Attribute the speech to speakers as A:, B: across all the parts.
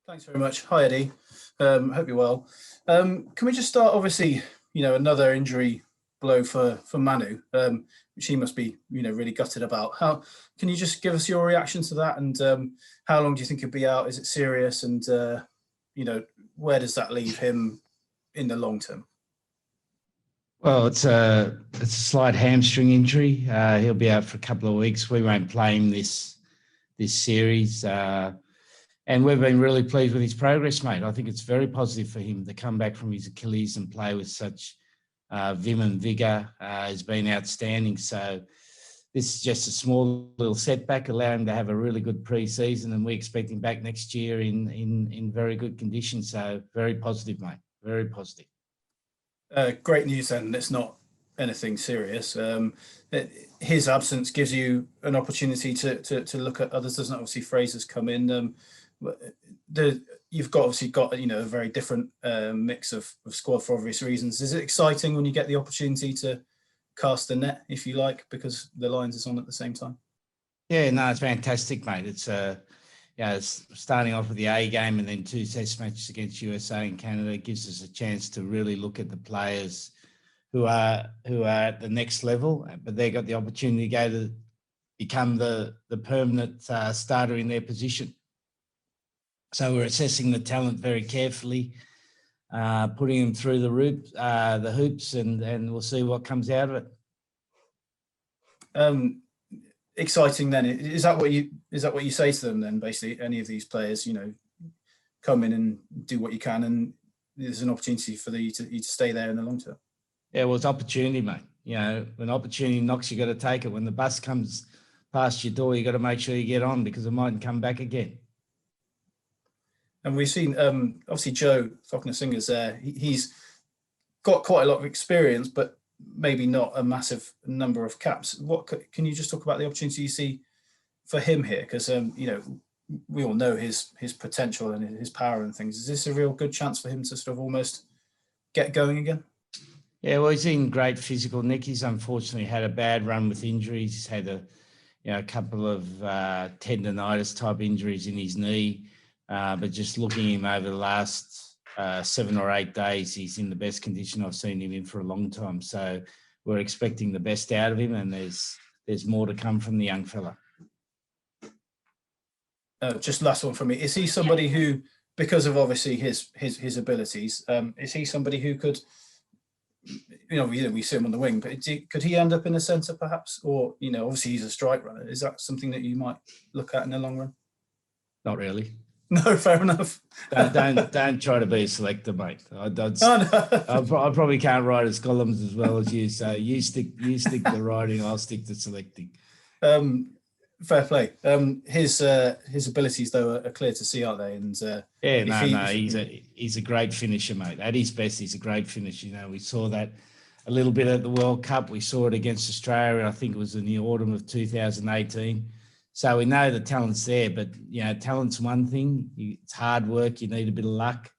A: Thanks very much. Hi, Eddie. Hope you're well. Can we just start? Obviously, another injury blow for Manu, which he must be, really gutted about. How can you just give us your reaction to that, and how long do you think he'll be out? Is it serious? And where does that leave him in the long term?
B: Well, it's a slight hamstring injury. He'll be out for a couple of weeks. We won't play him this series. And we've been really pleased with his progress, mate. I think it's very positive for him to come back from his Achilles and play with such vim and vigour. Has been outstanding. So this is just a small little setback, allow him to have a really good pre-season, and we expect him back next year in very good condition. So very positive, mate. Very positive.
A: Great news then. It's not anything serious. His absence gives you an opportunity to look at others. Doesn't obviously Fraser's come in. You've obviously got a very different mix of squad for obvious reasons. Is it exciting when you get the opportunity to cast the net, if you like, because the Lions is on at the same time?
B: Yeah, no, it's fantastic, mate. It's starting off with the A game and then 2 test matches against USA and Canada. It gives us a chance to really look at the players who are at the next level, but they got the opportunity to become the permanent starter in their position. So we're assessing the talent very carefully, putting them through the hoops, and we'll see what comes out of
A: it. Exciting then. Is that what you say to them then? Basically, any of these players, come in and do what you can, and there's an opportunity for you to stay there in the long term.
B: Yeah, well, it's opportunity, mate. When opportunity knocks, you got to take it. When the bus comes past your door, you got to make sure you get on, because it mightn't come back again.
A: And we've seen, obviously, Joe Faulkner-Singer's there. He's got quite a lot of experience, but maybe not a massive number of caps. Can you just talk about the opportunity you see for him here? Because we all know his potential and his power and things. Is this a real good chance for him to sort of almost get going again?
B: Yeah, well, he's in great physical nick. He's unfortunately had a bad run with injuries. He's had a couple of tendonitis type injuries in his knee. But just looking at him over the last 7 or 8 days, he's in the best condition I've seen him in for a long time. So we're expecting the best out of him, and there's more to come from the young fella.
A: Just last one from me. Is he somebody who, because of obviously his abilities, is he somebody who could, we see him on the wing, but could he end up in a centre perhaps? Or, obviously he's a strike runner. Is that something that you might look at in the long run?
B: Not really.
A: No, fair enough.
B: Don't try to be a selector, mate. I probably can't write his columns as well as you. So you stick to writing, I'll stick to selecting.
A: Fair play. His abilities though are clear to see, aren't they? And
B: he's a great finisher, mate. At his best, he's a great finisher. We saw that a little bit at the World Cup. We saw it against Australia. I think it was in the autumn of 2018. So we know the talent's there, but talent's one thing. It's hard work. You need a bit of luck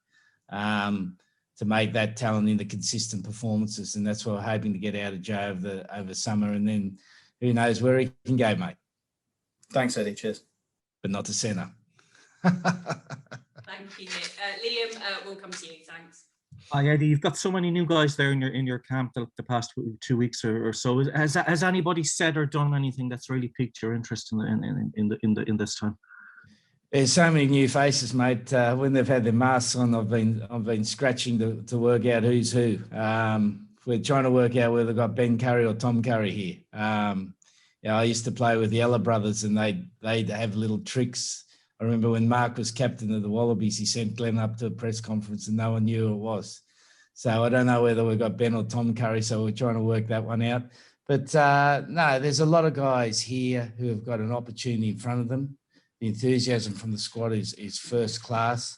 B: to make that talent into consistent performances, and that's what we're hoping to get out of Joe over summer. And then who knows where he can go, mate.
A: Thanks, Eddie. Cheers.
B: But not to centre.
C: Thank you, Nick. Liam, we'll come to you. Thanks.
D: Hi, Eddie. You've got so many new guys there in your camp the past 2 weeks or so. Has anybody said or done anything that's really piqued your interest in this time?
B: There's so many new faces, mate. When they've had their masks on, I've been scratching to work out who's who. We're trying to work out whether they've got Ben Curry or Tom Curry here. I used to play with the Ella brothers, and they'd have little tricks. I remember when Mark was captain of the Wallabies, he sent Glenn up to a press conference and no one knew who it was. So I don't know whether we've got Ben or Tom Curry, so we're trying to work that one out. But no, there's a lot of guys here who have got an opportunity in front of them. The enthusiasm from the squad is first class.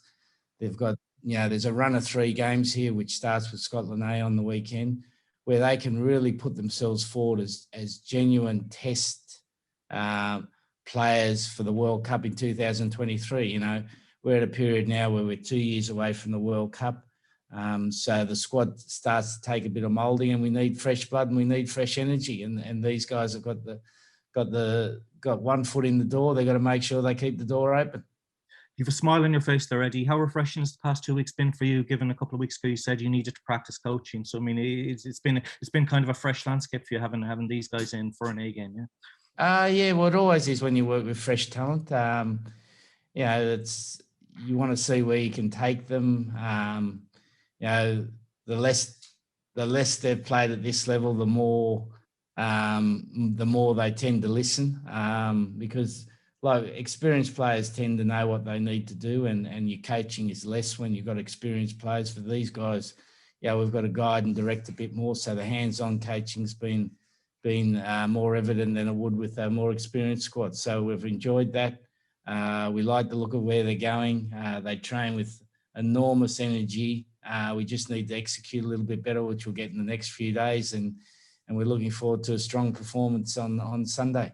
B: They've got, there's a run of 3 games here, which starts with Scotland A on the weekend, where they can really put themselves forward as genuine test players for the World Cup in 2023. We're at a period now where we're 2 years away from the World Cup. So the squad starts to take a bit of moulding, and we need fresh blood and we need fresh energy. And these guys have got 1 foot in the door. They've got to make sure they keep the door open.
D: You've a smile on your face there, Eddie. How refreshing has the past 2 weeks been for you? Given a couple of weeks ago you said you needed to practice coaching, so I mean it's been kind of a fresh landscape for you having these guys in for an A game, yeah.
B: Yeah, well, it always is when you work with fresh talent. You know, you want to see where you can take them. You know, the less they've played at this level, the more they tend to listen, because like experienced players tend to know what they need to do, and your coaching is less when you've got experienced players. For these guys, yeah, we've got to guide and direct a bit more. So the hands-on coaching's been more evident than it would with a more experienced squad. So we've enjoyed that. We like the look of where they're going. They train with enormous energy. We just need to execute a little bit better, which we'll get in the next few days. And we're looking forward to a strong performance on Sunday.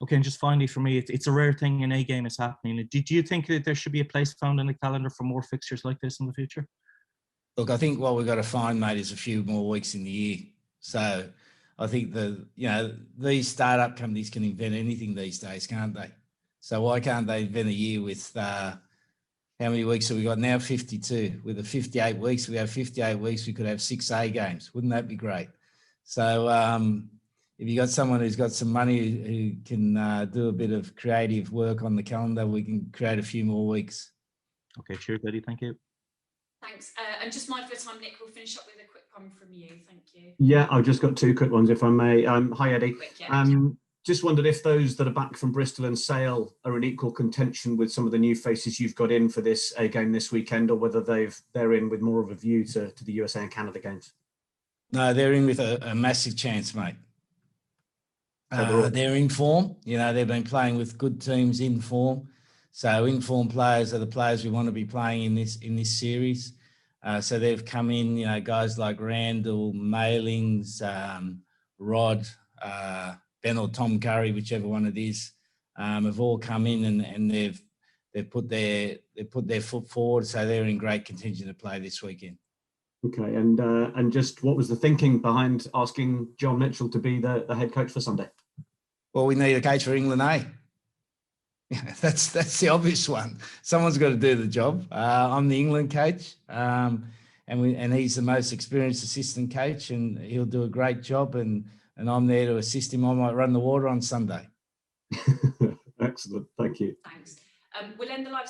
D: Okay, and just finally for me, it's a rare thing an A game is happening. Do you think that there should be a place found in the calendar for more fixtures like this in the future?
B: Look, I think what we've got to find, mate, is a few more weeks in the year. So I think these startup companies can invent anything these days, can't they? So why can't they invent a year with how many weeks have we got now? 52. With the 58 weeks, we have 58 weeks. We could have 6 A games. Wouldn't that be great? So if you got someone who's got some money who can do a bit of creative work on the calendar, we can create a few more weeks.
D: Okay, cheers, Eddie. Thank you.
C: Thanks. And just mindful of time, Nick, we'll finish up with a quick one from you. Thank you.
E: Yeah, I've just got 2 quick ones, if I may. Hi, Eddie.
C: Quick, yeah.
E: Just wondered if those that are back from Bristol and Sale are in equal contention with some of the new faces you've got in for this A game this weekend, or whether they're in with more of a view to the USA and Canada games.
B: No, they're in with a massive chance, mate. They're in form. You know, they've been playing with good teams in form. So in-form players are the players we want to be playing in this series. So they've come in, you know, guys like Randall, Mailings, Rod, Ben or Tom Curry, whichever one it is, have all come in and they've put their foot forward. So they're in great contention to play this weekend.
E: Okay, and just what was the thinking behind asking John Mitchell to be the head coach for Sunday?
B: Well, we need a coach for England, eh? That's the obvious one. Someone's got to do the job. I'm the England coach, and he's the most experienced assistant coach, and he'll do a great job. And I'm there to assist him. I might run the water on Sunday.
E: Excellent, thank you.
C: Thanks. We'll end the live